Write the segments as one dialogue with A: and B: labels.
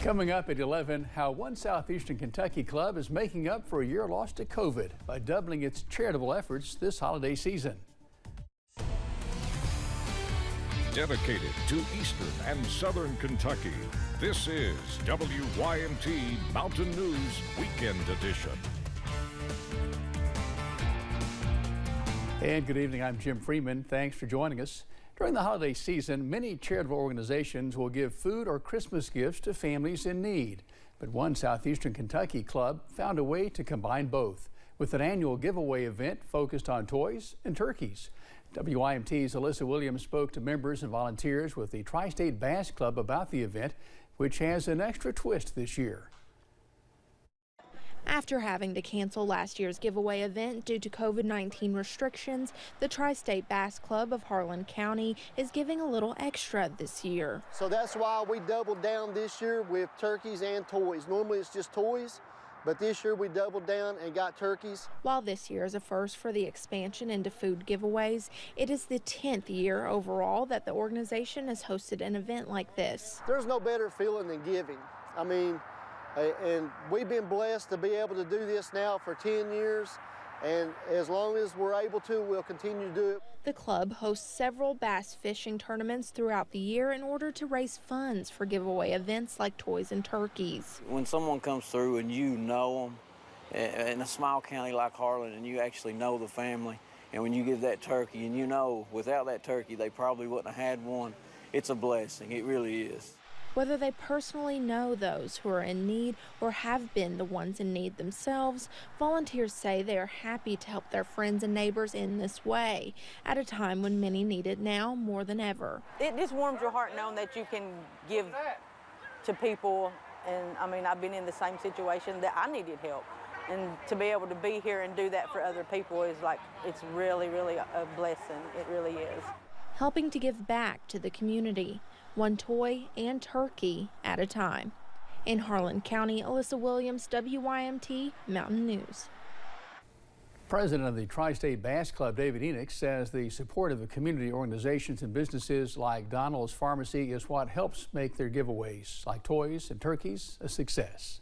A: Coming up at 11, how one southeastern Kentucky club is making up for a year lost to COVID by doubling its charitable efforts this holiday season.
B: Dedicated to eastern and southern Kentucky, this is WYMT Mountain News Weekend Edition.
A: And good evening, I'm Jim Freeman. Thanks for joining us. During the holiday season, many charitable organizations will give food or Christmas gifts to families in need. But one southeastern Kentucky club found a way to combine both with an annual giveaway event focused on toys and turkeys. WYMT's Alyssa Williams spoke to members and volunteers with the TriState Bass Club about the event, which has an extra twist this year.
C: After having to cancel last year's giveaway event due to COVID-19 restrictions, the TriState Bass Club of Harlan County is giving a little extra this year.
D: So that's why we doubled down this year with turkeys and toys. Normally it's just toys, but this year we doubled down and got turkeys. While this year is a first for the expansion into food giveaways, it is the 10th year overall that the organization has hosted an event like this. There's no better feeling than giving. I mean, and we've been blessed to be able to do this now for 10 years, and as long as we're able to, we'll continue to do it. The club hosts several bass fishing tournaments throughout the year in order to raise funds for giveaway events like toys and turkeys.
E: When someone comes through and you know them, in a small county like Harlan, and you actually know the family, and when you give that turkey and you know without that turkey they probably wouldn't have had one, it's a blessing. It really is.
C: Whether they personally know those who are in need or have been the ones in need themselves, volunteers say they are happy to help their friends and neighbors in this way, at a time when many need it now more than ever.
F: It just warms your heart knowing that you can give to people, and I mean, I've been in the same situation that I needed help. And to be able to be here and do that for other people is like, it's really, really a blessing. It really is.
C: Helping to give back to the community, one toy and turkey at a time. In Harlan County, Alyssa Williams, WYMT Mountain News.
A: President of the TriState Bass Club, David Enoch, says the support of the community organizations and businesses like Donald's Pharmacy is what helps make their giveaways, like toys and turkeys, a success.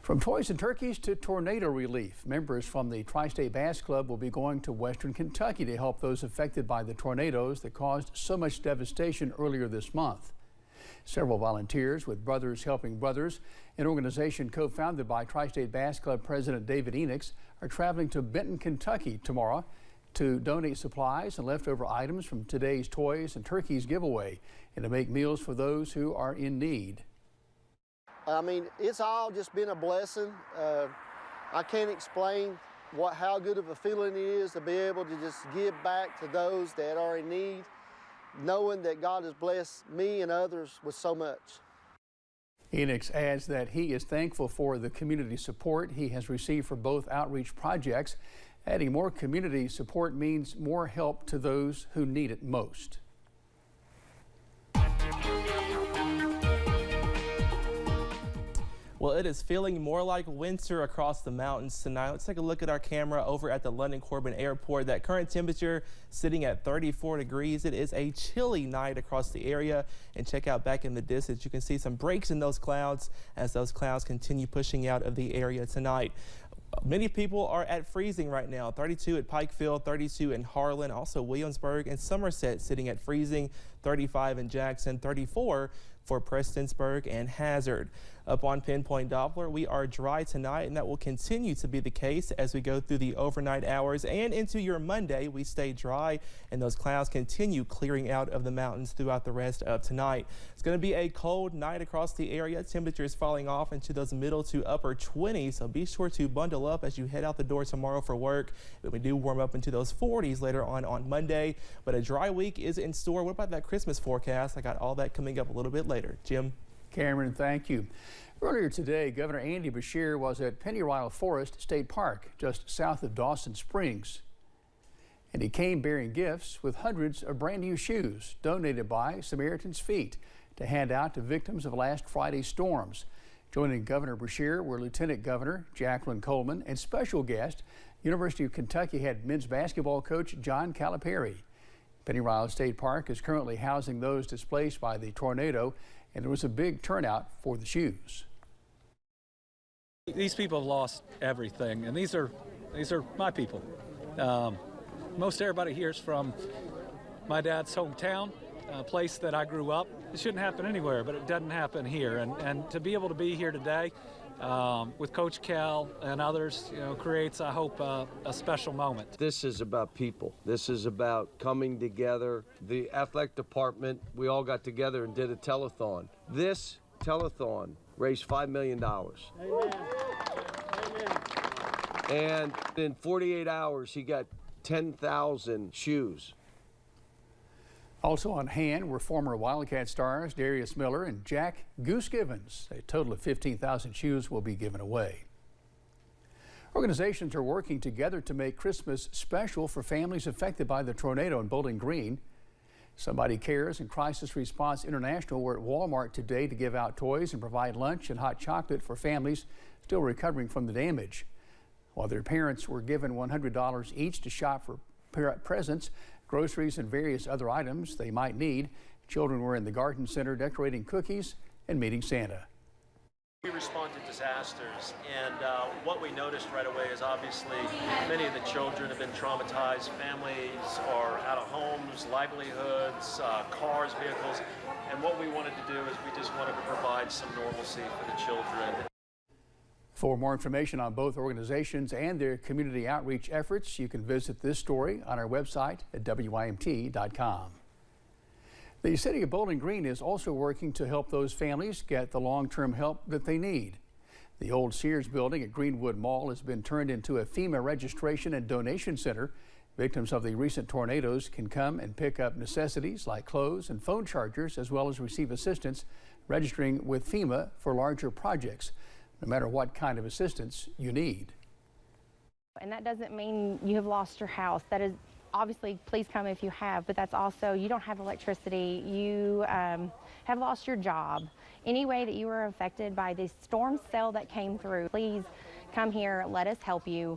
A: From toys and turkeys to tornado relief, members from the TriState Bass Club will be going to Western Kentucky to help those affected by the tornadoes that caused so much devastation earlier this month. Several volunteers with Brothers Helping Brothers, an organization co-founded by TriState Bass Club President David Enoch, are traveling to Benton, Kentucky tomorrow to donate supplies and leftover items from today's Toys and Turkeys giveaway and to make meals for those who are in need.
D: I mean, it's all just been a blessing. I can't explain how good of a feeling it is to be able to just give back to those that are in need, knowing that God has blessed me and others with so much.
A: Enoch adds that he is thankful for the community support he has received for both outreach projects, adding more community support means more help to those who need it most.
G: Well, it is feeling more like winter across the mountains tonight. Let's take a look at our camera over at the London Corbin Airport. That current temperature sitting at 34 degrees. It is a chilly night across the area. And check out back in the distance, you can see some breaks in those clouds as those clouds continue pushing out of the area tonight. Many people are at freezing right now. 32 at Pikeville, 32 in Harlan, also Williamsburg and Somerset sitting at freezing, 35 in Jackson, 34 for Prestonsburg and Hazard. Up on Pinpoint Doppler, we are dry tonight, and that will continue to be the case as we go through the overnight hours and into your Monday. We stay dry, and those clouds continue clearing out of the mountains throughout the rest of tonight. It's going to be a cold night across the area. Temperatures falling off into those middle to upper 20s, so be sure to bundle up as you head out the door tomorrow for work. But we do warm up into those 40s later on Monday, but a dry week is in store. What about that Christmas forecast? I got all that coming up a little bit later. Jim?
A: Cameron, thank you. Earlier today, Governor Andy Beshear was at Pennyrile Forest State Park, just south of Dawson Springs. And he came bearing gifts with hundreds of brand new shoes donated by Samaritan's Feet to hand out to victims of last Friday's storms. Joining Governor Beshear were Lieutenant Governor Jacqueline Coleman and special guest, University of Kentucky head men's basketball coach John Calipari. Pennyrile State Park is currently housing those displaced by the tornado, and there was a big turnout for the shoes.
H: These people have lost everything, and these are my people. Most everybody here is from my dad's hometown, a place that I grew up. It shouldn't happen anywhere, but it doesn't happen here. And to be able to be here today with Coach Cal and others, creates, I hope, a special moment.
I: This is about people. This is about coming together. The athletic department, we all got together and did a telethon. This telethon raised $5 million. Amen. And in 48 hours, he got 10,000 shoes.
A: Also on hand were former Wildcat stars Darius Miller and Jack Goose Givens. A total of 15,000 shoes will be given away. Organizations are working together to make Christmas special for families affected by the tornado in Bowling Green. Somebody Cares and Crisis Response International were at Walmart today to give out toys and provide lunch and hot chocolate for families still recovering from the damage. While their parents were given $100 each to shop for presents, groceries, and various other items they might need, children were in the garden center decorating cookies and meeting Santa.
J: We respond to disasters, and what we noticed right away is obviously many of the children have been traumatized. Families are out of homes, livelihoods, cars, vehicles, and what we wanted to do is we just wanted to provide some normalcy for the children.
A: For more information on both organizations and their community outreach efforts, you can visit this story on our website at WYMT.com. The city of Bowling Green is also working to help those families get the long-term help that they need. The old Sears building at Greenwood Mall has been turned into a FEMA registration and donation center. Victims of the recent tornadoes can come and pick up necessities like clothes and phone chargers, as well as receive assistance registering with FEMA for larger projects, no matter what kind of assistance you need.
K: And that doesn't mean you have lost your house. That is obviously, please come if you have, but that's also you don't have electricity, you have lost your job. Any way that you were affected by the storm cell that came through, please come here, let us help you.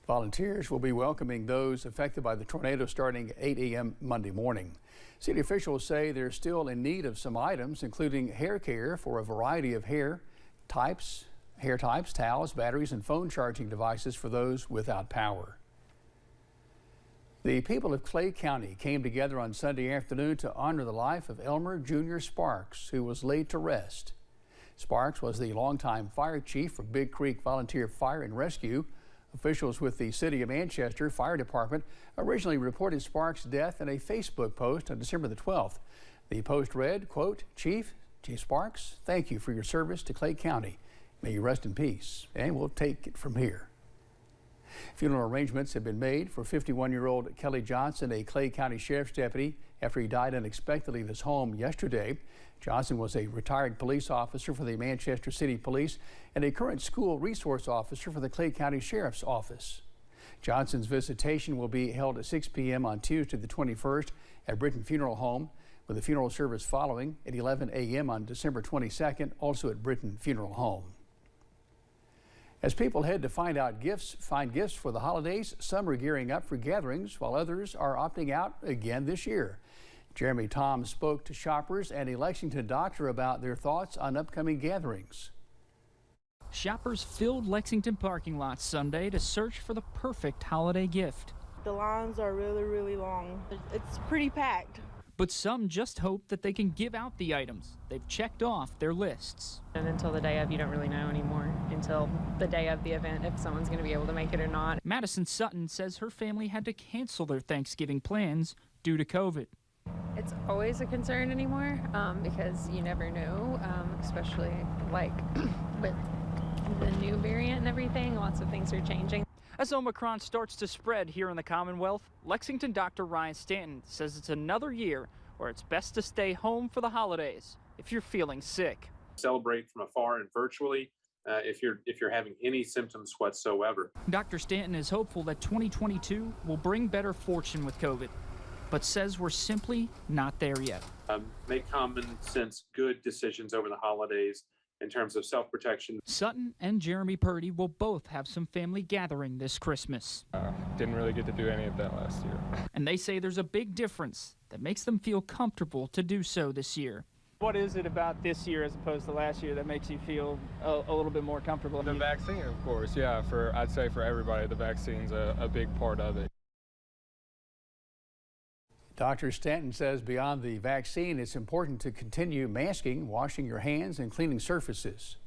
A: Volunteers will be welcoming those affected by the tornado starting at 8 a.m. Monday morning. City officials say they're still in need of some items, including hair care for a variety of hair types, towels, batteries, and phone charging devices for those without power. The people of Clay County came together on Sunday afternoon to honor the life of Elmer Jr. Sparks, who was laid to rest. Sparks was the longtime fire chief for Big Creek Volunteer Fire and Rescue. Officials with the City of Manchester Fire Department originally reported Sparks' death in a Facebook post on December the 12th. The post read, quote, Chief Sparks, thank you for your service to Clay County. May you rest in peace. And we'll take it from here. Funeral arrangements have been made for 51-year-old Kelly Johnson, a Clay County Sheriff's deputy, after he died unexpectedly at his home yesterday. Johnson was a retired police officer for the Manchester City Police and a current school resource officer for the Clay County Sheriff's Office. Johnson's visitation will be held at 6 p.m. on Tuesday the 21st at Britton Funeral Home, with the funeral service following at 11 a.m. on December 22nd, also at Britton Funeral Home. As people head to find gifts for the holidays, some are gearing up for gatherings while others are opting out again this year. Jeremy Tom spoke to shoppers and a Lexington doctor about their thoughts on upcoming gatherings.
L: Shoppers filled Lexington parking lots Sunday to search for the perfect holiday gift.
M: The lines are really, really long. It's pretty packed.
L: But some just hope that they can give out the items they've checked off their lists.
N: And until the day of, you don't really know anymore, until the day of the event, if someone's going to be able to make it or not.
L: Madison Sutton says her family had to cancel their Thanksgiving plans due to COVID.
N: It's always a concern anymore because you never know, especially like with the new variant and everything, lots of things are changing.
L: As Omicron starts to spread here in the Commonwealth, Lexington Dr. Ryan Stanton says it's another year where it's best to stay home for the holidays if you're feeling sick.
O: Celebrate from afar and virtually if you're having any symptoms whatsoever.
L: Dr. Stanton is hopeful that 2022 will bring better fortune with COVID, but says we're simply not there yet.
O: Make common sense, good decisions over the holidays in terms of self-protection.
L: Sutton and Jeremy Purdy will both have some family gathering this Christmas.
P: Didn't really get to do any of that last year.
L: And they say there's a big difference that makes them feel comfortable to do so this year. What is it about this year as opposed to last year that makes you feel a little bit more comfortable?
P: The vaccine, of course, yeah. I'd say for everybody, the vaccine's a big part of it.
A: Dr. Stanton says beyond the vaccine, it's important to continue masking, washing your hands, and cleaning surfaces.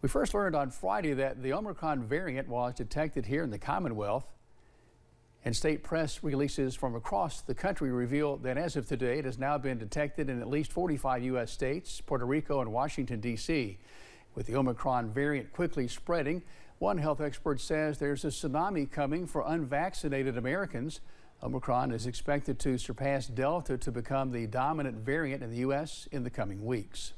A: We first learned on Friday that the Omicron variant was detected here in the Commonwealth, and state press releases from across the country reveal that as of today, it has now been detected in at least 45 U.S. states, Puerto Rico, and Washington, D.C. With the Omicron variant quickly spreading, one health expert says there's a tsunami coming for unvaccinated Americans. Omicron is expected to surpass Delta to become the dominant variant in the U.S. in the coming weeks.